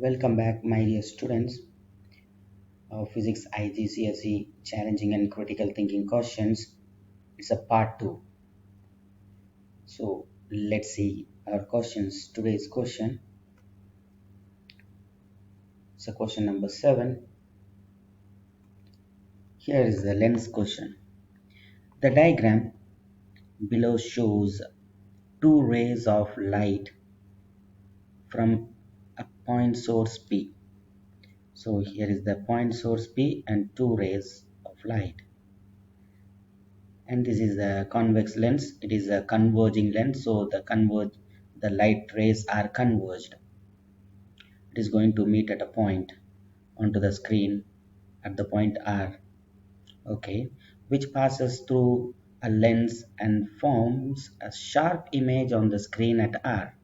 Welcome back, my dear students of Physics IGCSE Challenging and Critical Thinking Questions. It's a part 2. So let's see our questions. Today's question is question number 7. Here is the lens question. The diagram below shows two rays of light from a point source P. So here is the point source P and two rays of light. And this is a convex lens. It is a converging lens, so the light rays are converged. It is going to meet at a point onto the screen at the point R, okay, which passes through a lens and forms a sharp image on the screen at R.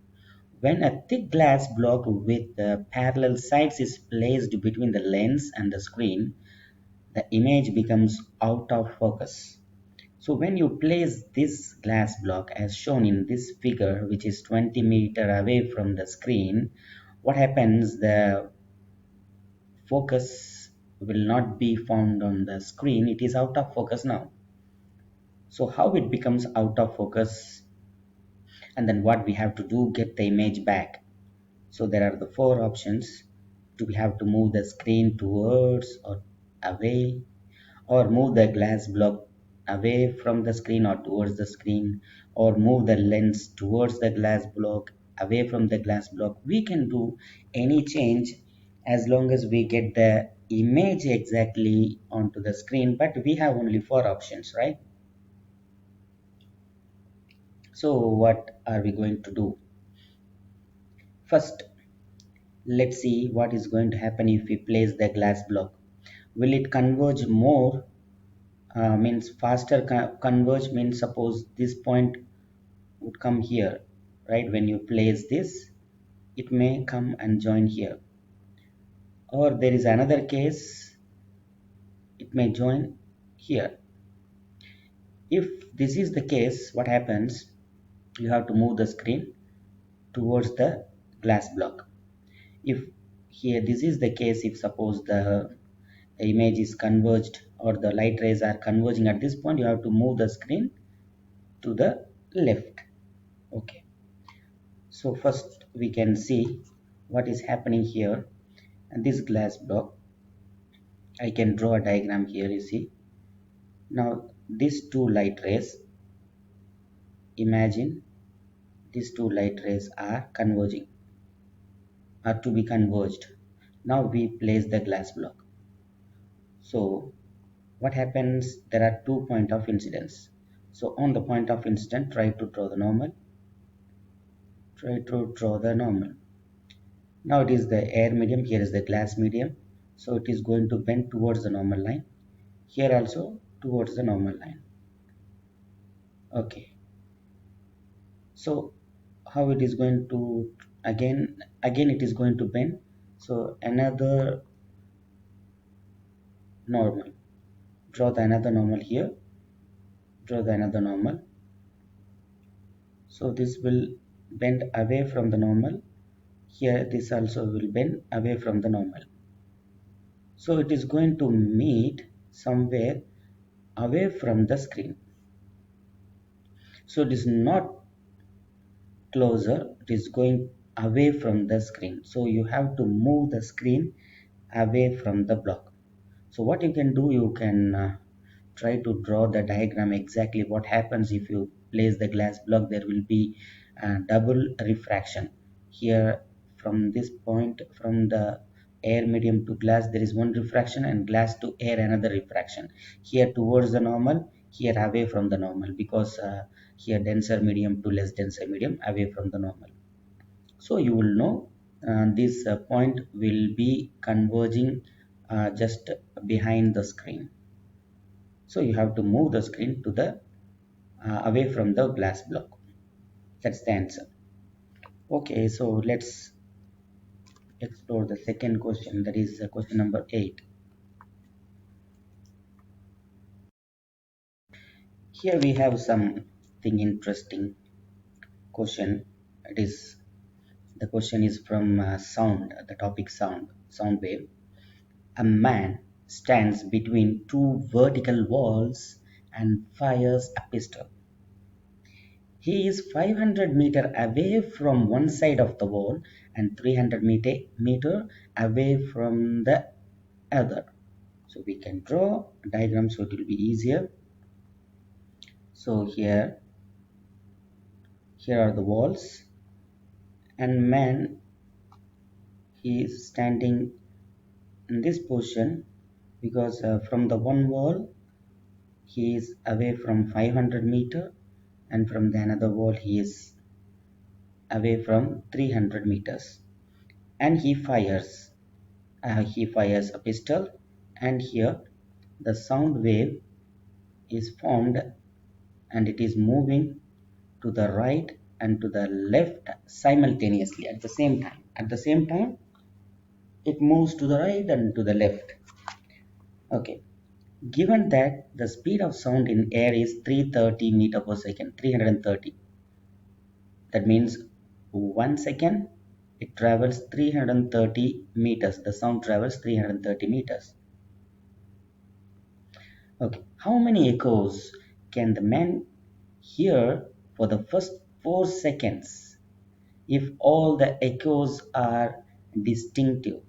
When a thick glass block with parallel sides is placed between the lens and the screen, the image becomes out of focus. So when you place this glass block as shown in this figure, which is 20 meter away from the screen, what happens? The focus will not be found on the screen. It is out of focus now. So how it becomes out of focus? And then what we have to do, get the image back. So there are the four options. Do we have to move the screen towards or away, or move the glass block away from the screen or towards the screen, or move the lens towards the glass block away from the glass block? We can do any change as long as we get the image exactly onto the screen, but we have only four options, right? So what are we going to do? First, let's see what is going to happen if we place the glass block. Will it converge more? Means faster converge means, suppose this point would come here, right? When you place this, it may come and join here. Or there is another case, it may join here. If this is the case, what happens? You have to move the screen towards the glass block. If here this is the case, if suppose the image is converged or the light rays are converging at this point, you have to move the screen to the left. Okay. So first we can see what is happening here. And this glass block, I can draw a diagram here, you see. Now these two light rays, imagine these two light rays are converging, are to be converged. Now we place the glass block. So what happens? There are 2 points of incidence. So on the point of incidence, try to draw the normal. Try to draw the normal. Now it is the air medium, here is the glass medium. So it is going to bend towards the normal line. Here also towards the normal line. Okay. So how it is going to, again it is going to bend. So another normal. Draw the another normal here. Draw the another normal. So this will bend away from the normal. Here this also will bend away from the normal. So it is going to meet somewhere away from the screen. So it is not closer, it is going away from the screen. So you have to move the screen away from the block. So what you can do, you can try to draw the diagram exactly what happens if you place the glass block. There will be double refraction here. From this point, from the air medium to glass, there is one refraction, and glass to air another refraction. Here towards the normal, here away from the normal, because here denser medium to less denser medium, away from the normal. So you will know this point will be converging just behind the screen. So you have to move the screen to the away from the glass block. That's the answer. Okay, so let's explore the second question, that is question number 8. Here we have something interesting question. It is The question is from sound, the topic sound wave. A man stands between two vertical walls and fires a pistol. He is 500 meter away from one side of the wall and 300 meter away from the other. So we can draw a diagram so it will be easier. So here are the walls, and man, he is standing in this position because from the one wall he is away from 500 meter, and from the another wall he is away from 300 meters, and he fires a pistol. And here the sound wave is formed, and it is moving to the right and to the left simultaneously at the same time. It moves to the right and to the left. Okay, given that the speed of sound in air is 330 meter per second, 330, that means 1 second it travels 330 meters. The sound travels 330 meters. Okay, how many echoes can the man hear for the first 4 seconds if all the echoes are distinctive?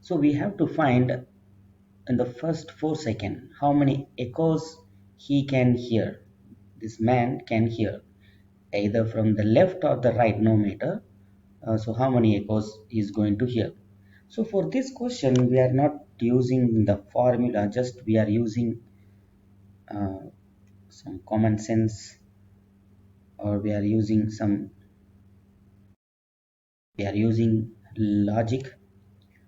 So we have to find in the first 4 seconds how many echoes he can hear. This man can hear either from the left or the right, no matter. So how many echoes he is going to hear? So for this question we are not using the formula, just we are using uh, some common sense, or we are using logic.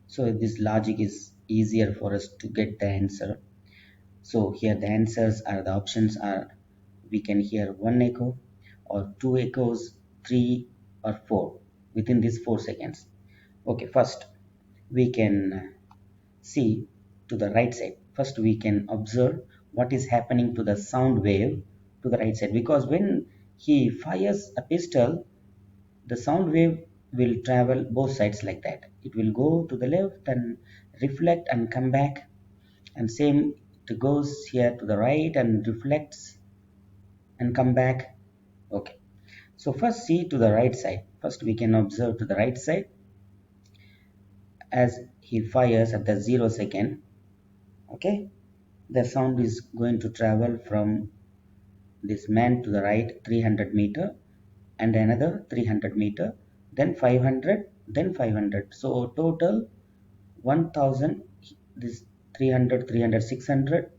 So this logic is easier for us to get the answer. So here the answers are, the options are, we can hear one echo or two echoes, three or four within these 4 seconds. Okay, first we can see to the right side. First we can observe what is happening to the sound wave to the right side, because when he fires a pistol, the sound wave will travel both sides like that. It will go to the left and reflect and come back, and same it goes here to the right and reflects and come back. Okay, so first see to the right side. First we can observe to the right side as he fires at the 0 second. Okay, the sound is going to travel from this man to the right 300 meter, and another 300 meter, then 500, then 500. So total 1000. This 300, 300, 600,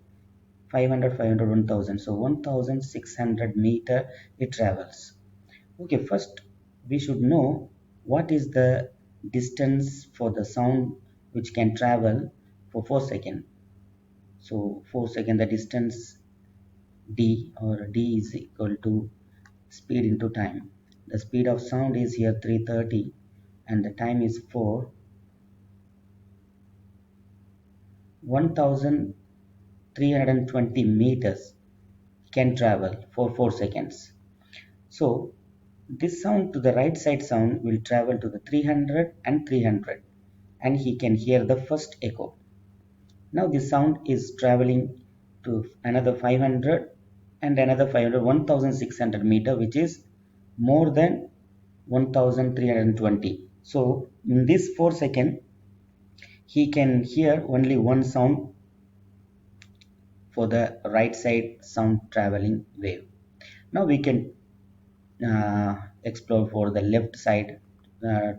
500, 500, 1000. So 1600 meter it travels. Okay, first we should know what is the distance for the sound which can travel for 4 seconds. So 4 seconds, the distance d, or d is equal to speed into time. The speed of sound is here 330 and the time is 4. 1320 meters can travel for 4 seconds. So this sound to the right side sound will travel to the 300 and 300, and he can hear the first echo. Now this sound is traveling to another 500 and another 500, 1600 meter, which is more than 1320. So in this 4 second he can hear only one sound for the right side sound traveling wave. Now we can explore for the left side the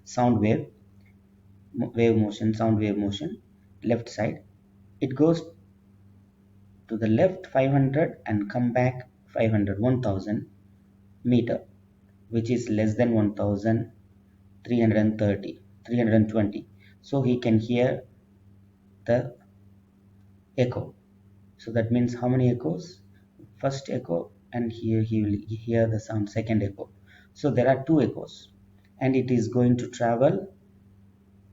sound sound wave motion. Left side, it goes to the left 500 and come back 500, 1000 meter, which is less than 1330, 320. So he can hear the echo. So that means how many echoes? First echo, and here he will hear the sound second echo. So there are two echoes, and it is going to travel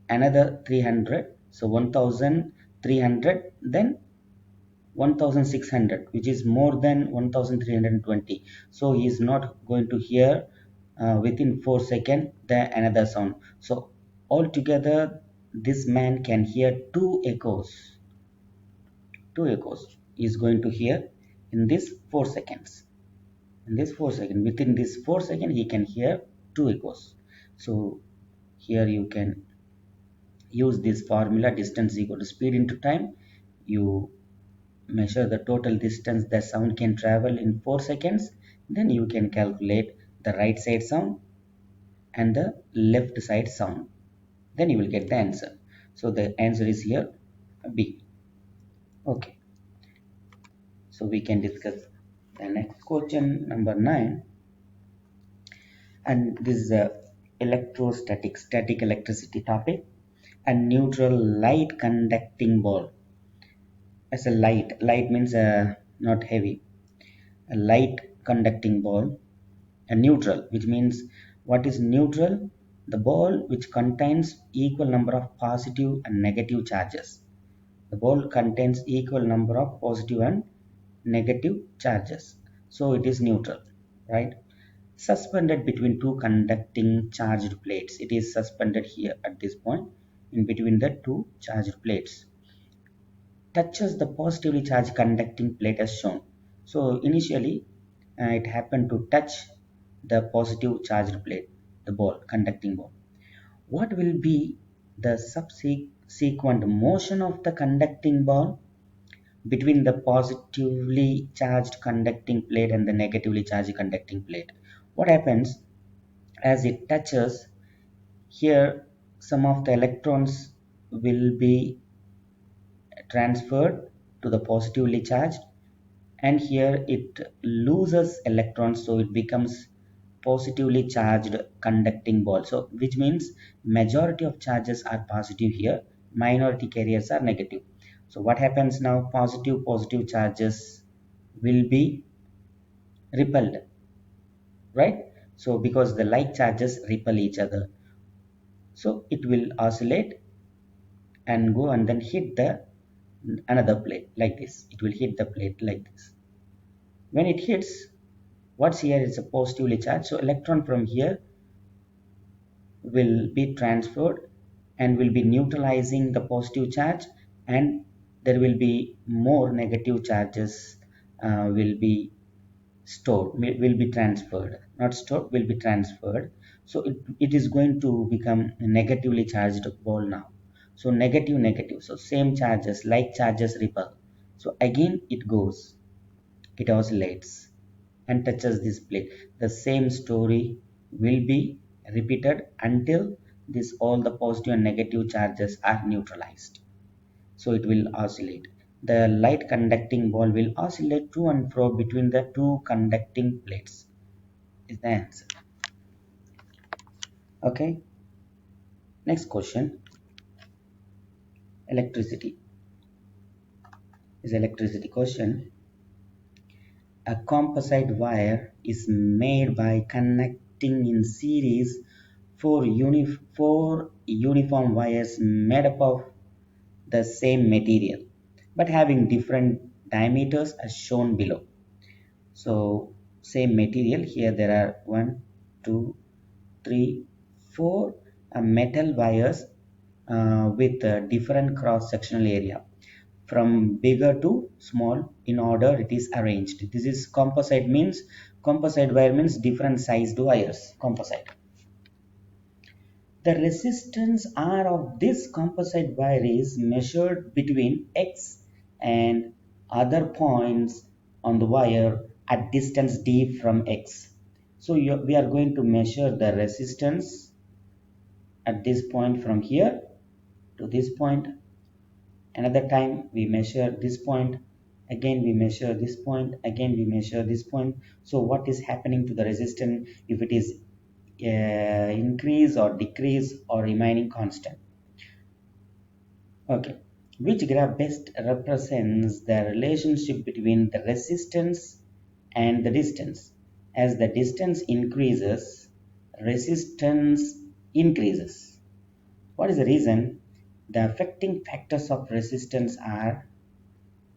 another 300. So 1300, then 1600, which is more than 1320. So he is not going to hear within 4 seconds the another sound. So altogether this man can hear two echoes is going to hear in this 4 seconds. In this 4 seconds, within this 4 seconds he can hear two echoes. So here you can use this formula, distance equal to speed into time. You measure the total distance the sound can travel in 4 seconds, then you can calculate the right side sound and the left side sound, then you will get the answer. So the answer is here B. Okay, so we can discuss the next question, number 9. And this is a static electricity topic. A neutral light conducting ball. As a light means not heavy. A light conducting ball. A neutral, which means, what is neutral? The ball which contains equal number of positive and negative charges. The ball contains equal number of positive and negative charges. So it is neutral, right? Suspended between two conducting charged plates. It is suspended here at this point in between the two charged plates. Touches the positively charged conducting plate as shown. So initially it happened to touch the positive charged plate, the ball, conducting ball. What will be the subsequent motion of the conducting ball between the positively charged conducting plate and the negatively charged conducting plate? What happens as it touches here? Some of the electrons will be transferred to the positively charged, and here it loses electrons, so it becomes positively charged conducting ball. So which means majority of charges are positive here, minority carriers are negative. So what happens now? Positive charges will be repelled, right? So because the like charges repel each other, so it will oscillate and go and then hit the another plate like this. It will hit the plate like this. When it hits, what's here is a positively charged, so electron from here will be transferred and will be neutralizing the positive charge, and there will be more negative charges will be stored, will be transferred, not stored, will be transferred. So it is going to become a negatively charged ball now. So negative, so same charges, like charges repel. So again it goes, it oscillates and touches this plate. The same story will be repeated until this all the positive and negative charges are neutralized. So it will oscillate. The light conducting ball will oscillate to and fro between the two conducting plates. Is the answer. Okay. Next question. Electricity. Is electricity question. A composite wire is made by connecting in series four uniform wires made up of the same material but having different diameters as shown below. So same material, here there are 1, 2, 3, 4 metal wires with different cross sectional area from bigger to small in order it is arranged. This is composite, means composite wire means different sized wires, composite. The resistance R of this composite wire is measured between X and other points on the wire at distance d from X. So we are going to measure the resistance at this point from here to this point. Another time we measure this point, again we measure this point, again we measure this point. So what is happening to the resistance, if it is increase or decrease or remaining constant? Okay, which graph best represents the relationship between the resistance and the distance? As the distance increases, resistance increases. What is the reason? The affecting factors of resistance are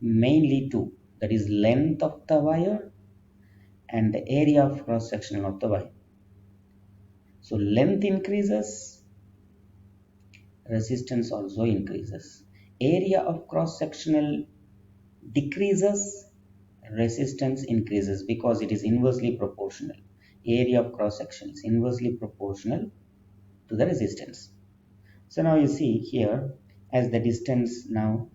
mainly two, that is length of the wire and the area of cross section of the wire. So length increases, resistance also increases. Area of cross sectional decreases, resistance increases because it is inversely proportional. Area of cross section is inversely proportional to the resistance. So now you see here, as the distance now,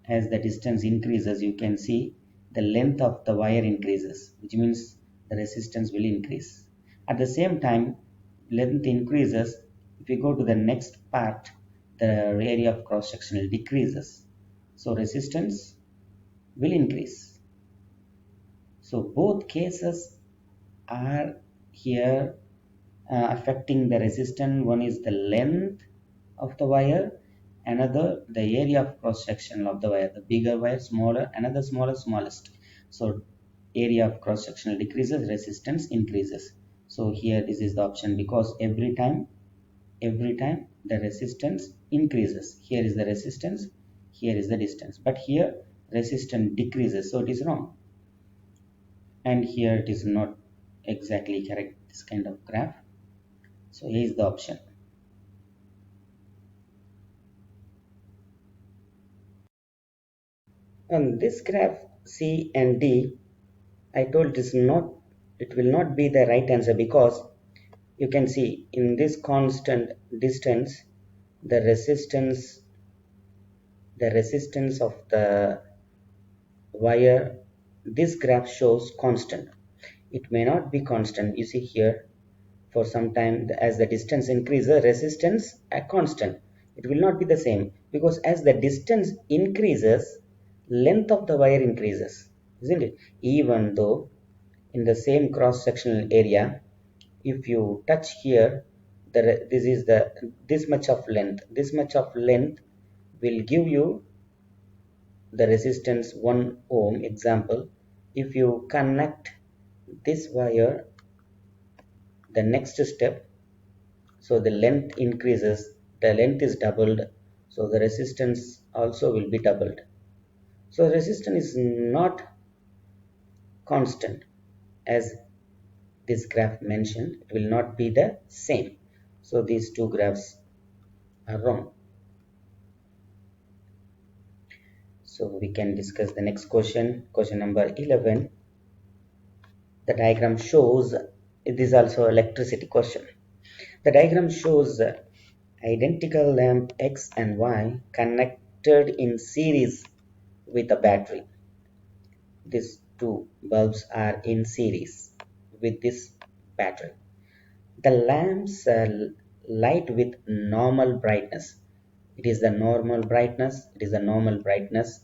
as the distance increases, you can see the length of the wire increases, which means the resistance will increase. At the same time, length increases. If we go to the next part, the area of cross sectional decreases. So resistance will increase. So both cases are here affecting the resistance. One is the length of the wire, another the area of cross section of the wire. The bigger wire, smaller, another smaller, smallest. So area of cross section decreases, resistance increases. So here this is the option, because every time the resistance increases. Here is the resistance, here is the distance, but here resistance decreases, so it is wrong. And here it is not exactly correct, this kind of graph. So here is the option. On this graph, C and D, I told it will not be the right answer, because you can see in this constant distance, the resistance of the wire, this graph shows constant. It may not be constant. You see here, for some time, as the distance increases, resistance a constant. It will not be the same, because as the distance increases, length of the wire increases, isn't it? Even though in the same cross sectional area, if you touch here, this much of length will give you the resistance 1 ohm. Example, if you connect this wire, the next step, so the length increases, the length is doubled, so the resistance also will be doubled. So resistance is not constant, as this graph mentioned. It will not be the same. So these two graphs are wrong. So we can discuss the next question. Question number 11. The diagram shows, it is also electricity question. The diagram shows identical lamp X and Y connected in series with a battery. These two bulbs are in series with this battery. The lamps light with normal brightness. It is the normal brightness. It is the normal brightness.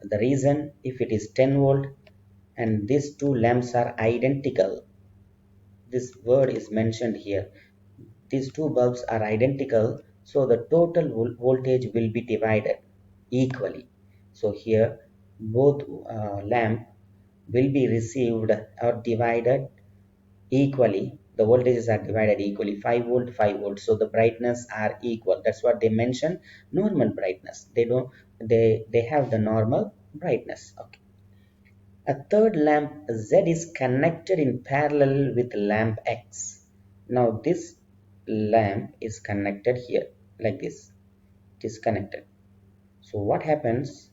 The reason, if it is 10 volt and these two lamps are identical, this word is mentioned here. These two bulbs are identical, so the total voltage will be divided equally. So here both lamp will be received or divided equally. The voltages are divided equally, 5 volt, 5 volt, so the brightness are equal. That's what they mention, normal brightness. They have the normal brightness. Okay. A third lamp Z is connected in parallel with lamp X. Now this lamp is connected here like this. It is connected. So what happens?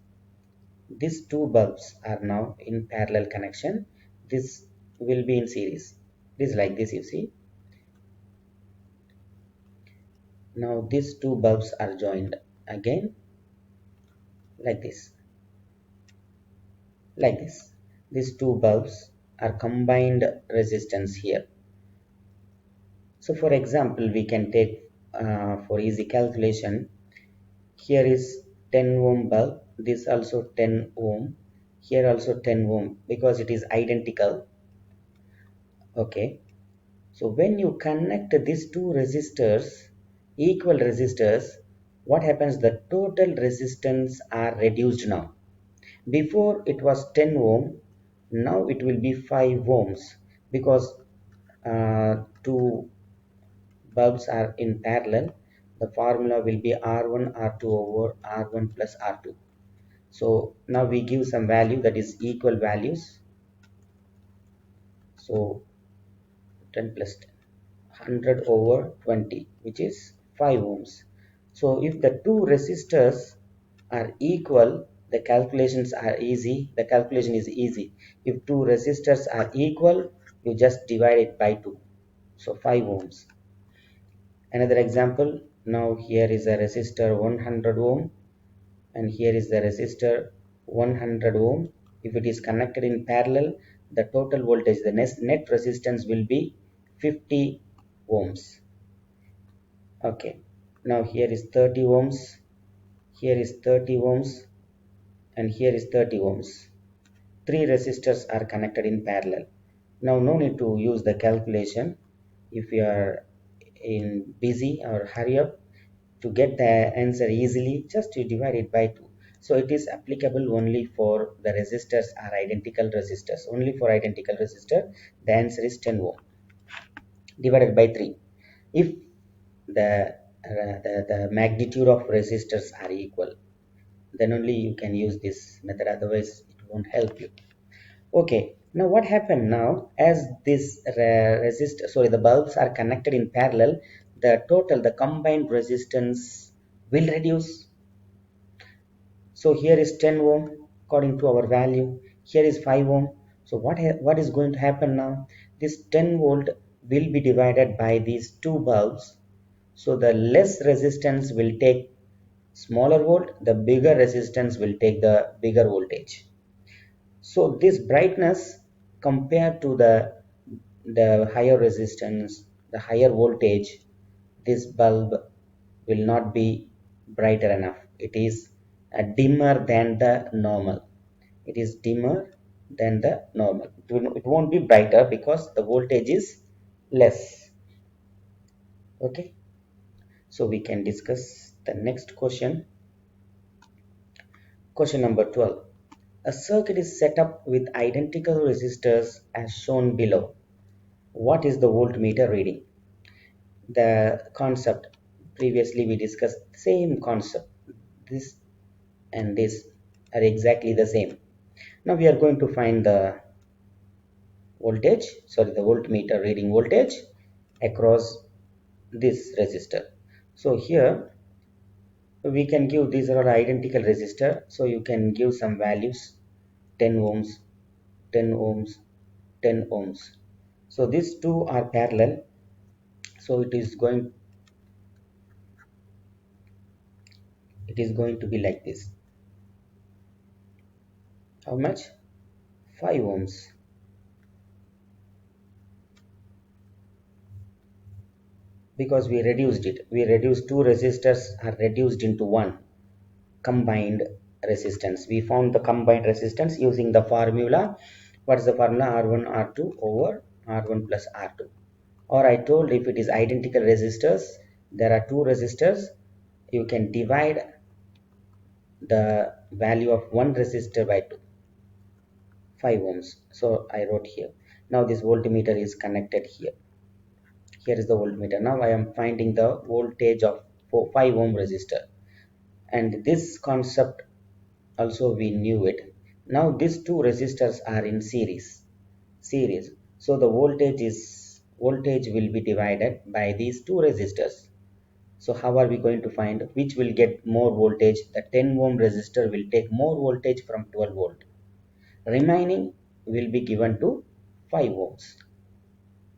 These two bulbs are now in parallel connection. This will be in series. This is like this, you see. Now these two bulbs are joined again like this. Like this. These two bulbs are combined resistance here. So for example, we can take for easy calculation, here is 10 ohm bulb, this also 10 ohm, here also 10 ohm, because it is identical. Okay. So when you connect these two resistors, equal resistors, what happens? The total resistance are reduced now. Before it was 10 ohm, now it will be 5 ohms, because two bulbs are in parallel. The formula will be R1 R2 over R1 plus R2. So now we give some value, that is equal values. So 10 plus 10, 100 over 20, which is 5 ohms. So if the two resistors are equal, the calculations are easy. The calculation is easy. If two resistors are equal, you just divide it by 2. So 5 ohms. Another example, now here is a resistor 100 ohm and here is the resistor 100 ohm. If it is connected in parallel, the total voltage, the net resistance will be 50 ohms. Okay, now here is 30 ohms, here is 30 ohms, and here is 30 ohms. Three resistors are connected in parallel. Now no need to use the calculation. If you are in busy or hurry up to get the answer easily, just you divide it by 2. So it is applicable only for the resistors are identical resistors. Only for identical resistor, the answer is 10 ohm divided by 3. If the magnitude of resistors are equal, then only you can use this method, otherwise it won't help you. Okay, now what happened now, as this the bulbs are connected in parallel, the combined resistance will reduce. So here is 10 ohm according to our value, here is 5 ohm. So what is going to happen now, this 10 volt will be divided by these two bulbs. So the less resistance will take smaller volt, the bigger resistance will take the bigger voltage. So this brightness compared to the higher resistance, the higher voltage, this bulb will not be brighter enough. It is dimmer than the normal. It is dimmer than the normal. It won't be brighter because the voltage is less. Okay. So we can discuss the next question. Question number 12. A circuit is set up with identical resistors as shown below. What is the voltmeter reading? The concept, previously we discussed same concept. This and this are exactly the same. Now we are going to find the the voltmeter reading voltage across this resistor. So here we can give, these are identical resistor, so you can give some values, 10 ohms, 10 ohms, 10 ohms. So these two are parallel, so it is going to be like this. How much? 5 ohms. Because we reduced it, we reduced two resistors are reduced into one combined resistance. We found the combined resistance using the formula. What is the formula? R1 R2 over R1 plus R2. Or I told, if it is identical resistors, there are two resistors, you can divide the value of one resistor by 2, 5 ohms. So I wrote here. Now this voltmeter is connected here. Here is the voltmeter. Now I am finding the voltage of 5 ohm resistor, and this concept also we knew it. Now these two resistors are in series, so the voltage will be divided by these two resistors. So how are we going to find which will get more voltage? The 10 ohm resistor will take more voltage from 12 volt, remaining will be given to 5 ohms.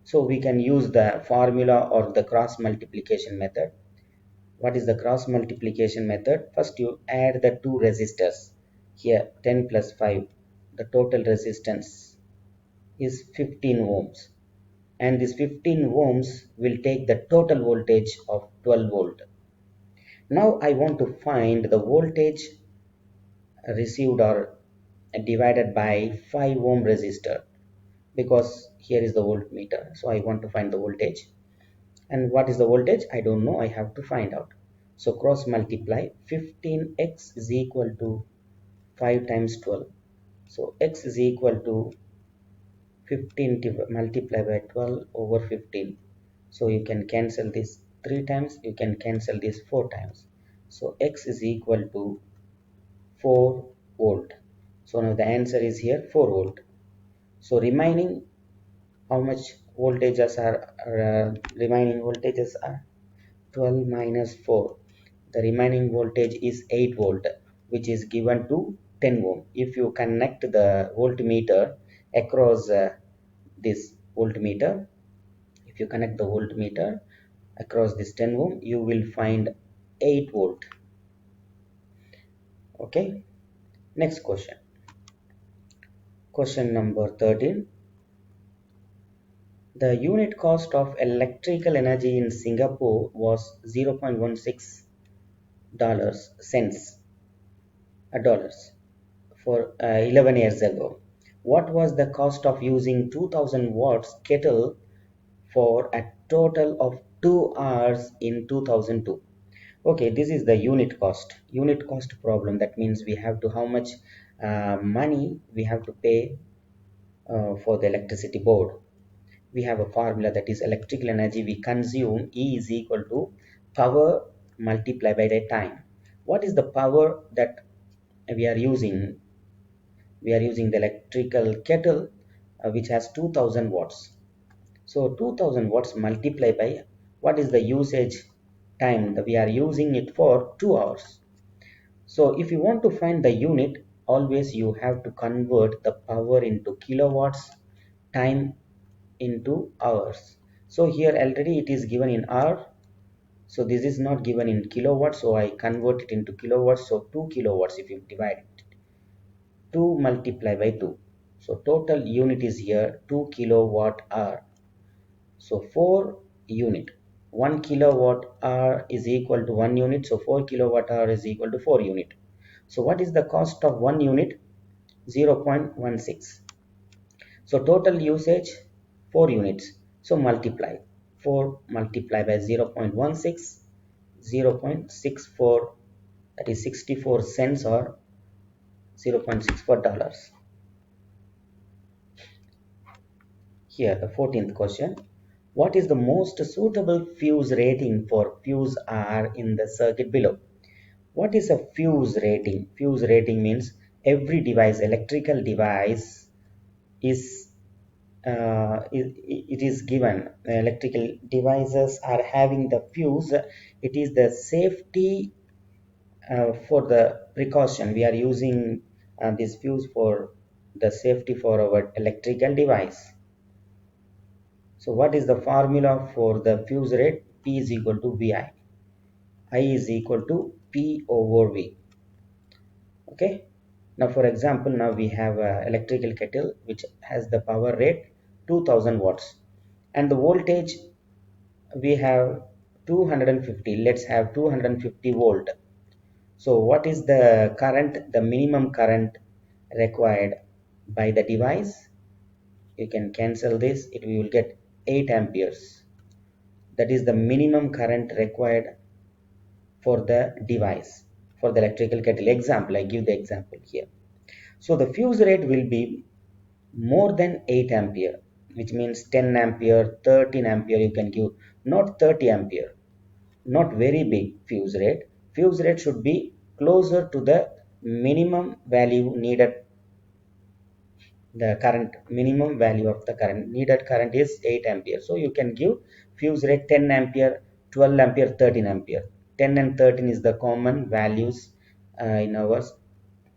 So we can use the formula or the cross multiplication method. What is the cross multiplication method? First you add the two resistors. Here 10 plus 5, the total resistance is 15 ohms, and this 15 ohms will take the total voltage of 12 volt. Now I want to find the voltage received or divided by 5 ohm resistor, because here is the voltmeter, so I want to find the voltage. And what is the voltage? I don't know, I have to find out. So cross multiply, 15x is equal to 5 times 12. So x is equal to 15 multiplied by 12 over 15. So you can cancel this 3 times, you can cancel this 4 times. So x is equal to 4 volt. So now the answer is here 4 volt. So remaining how much voltages are remaining voltages are 12 minus 4. The remaining voltage is 8 volt, which is given to 10 ohm. If you connect the voltmeter across this voltmeter, if you connect the voltmeter across this 10 ohm, you will find 8 volt. Okay, next question. Question number 13. The unit cost of electrical energy in Singapore was 0.16 dollars cents dollars for 11 years ago. What was the cost of using 2000 watts kettle for a total of 2 hours in 2002? Okay, this is the unit cost problem. That means we have to how much money we have to pay for the electricity board. We have a formula, that is electrical energy we consume E is equal to power multiplied by the time. What is the power that we are using? We are using the electrical kettle which has 2000 watts. So 2000 watts multiplied by what is the usage time that we are using it for 2 hours. So if you want to find the unit, always you have to convert the power into kilowatts, time into hours. So here already it is given in hour. So this is not given in kilowatts. So I convert it into kilowatts. So 2 kilowatts if you divide it. 2 multiplied by 2. So total unit is here 2 kilowatt hour. So 4 unit. 1 kilowatt hour is equal to 1 unit. So 4 kilowatt hour is equal to 4 unit. So what is the cost of 1 unit? 0.16. So total usage 4 units. So multiply 4 multiply by 0.16, 0.64, that is 64 cents or 0.64 dollars. Here the 14th question. What is the most suitable fuse rating for fuse R in the circuit below? What is a fuse rating? Fuse rating means every device, electrical device is it is given. Electrical devices are having the fuse. It is the safety for the precaution. We are using this fuse for the safety for our electrical device. So what is the formula for the fuse rate? P is equal to VI. I is equal to P over V. Okay. Now for example, now we have a electrical kettle which has the power rate 2000 watts and the voltage we have 250. Let's have 250 volt. So what is the current, the minimum current required by the device? You can cancel this, it will get 8 amperes. That is the minimum current required for the device, for the electrical kettle. Example, I give the example here. So the fuse rate will be more than 8 ampere, which means 10 ampere, 13 ampere you can give, not 30 ampere, not very big fuse rate. Fuse rate should be closer to the minimum value needed. The current, minimum value of the current needed current is 8 ampere. So you can give fuse rate 10 ampere, 12 ampere, 13 ampere. 10 and 13 is the common values in our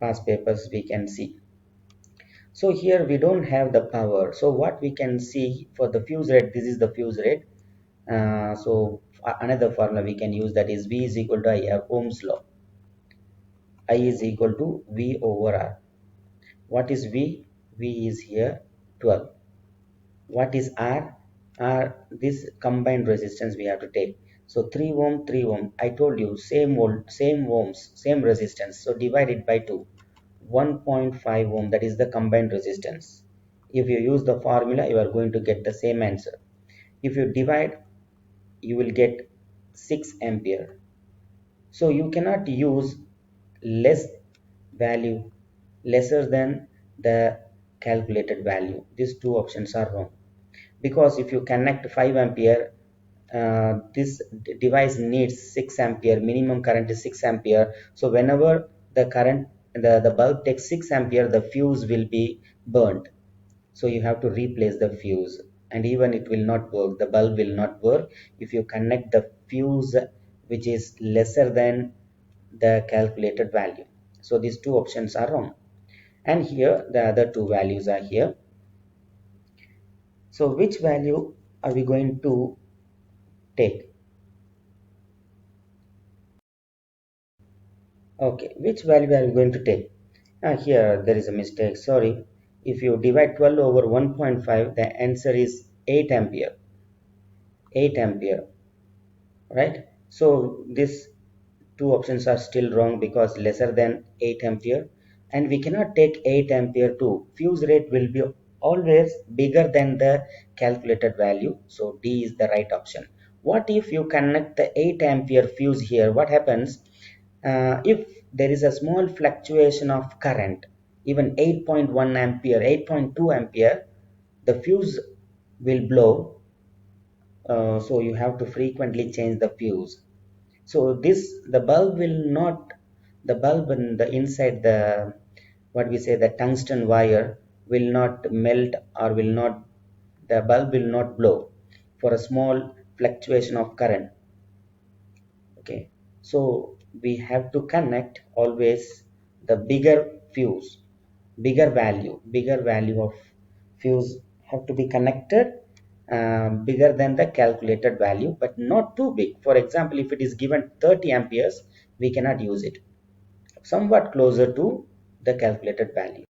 past papers we can see. So here we don't have the power. So what we can see for the fuse rate, this is the fuse rate. So another formula we can use, that is V is equal to I, Ohm's law. I is equal to V over R. What is V? V is here 12. What is R? R, this combined resistance we have to take. So 3 ohm, 3 ohm. I told you same volt, same ohms, same resistance. So divide it by 2. 1.5 ohm, that is the combined resistance. If you use the formula, you are going to get the same answer. If you divide, you will get 6 ampere. So you cannot use less value, lesser than the calculated value. These two options are wrong, because if you connect 5 ampere, this device needs 6 ampere, minimum current is 6 ampere. So whenever the current, the bulb takes 6 ampere, the fuse will be burnt. So you have to replace the fuse, and even it will not work. The bulb will not work if you connect the fuse which is lesser than the calculated value. So these two options are wrong. And here the other two values are here. So which value are we going to take? Okay, which value are we going to take? Here there is a mistake, sorry. If you divide 12 over 1.5, the answer is 8 ampere. 8 ampere, right? So these two options are still wrong because lesser than 8 ampere, and we cannot take 8 ampere too. Fuse rate will be always bigger than the calculated value, so D is the right option. What if you connect the 8 ampere fuse here? What happens if there is a small fluctuation of current, even 8.1 ampere, 8.2 ampere, the fuse will blow. So you have to frequently change the fuse. So this, the bulb will not, the bulb in the inside the, what we say, the tungsten wire will not melt, or will not, the bulb will not blow for a small fluctuation of current. Okay, so we have to connect always the bigger fuse, bigger value of fuse have to be connected, bigger than the calculated value, but not too big. For example, if it is given 30 amperes, we cannot use it. Somewhat closer to the calculated value.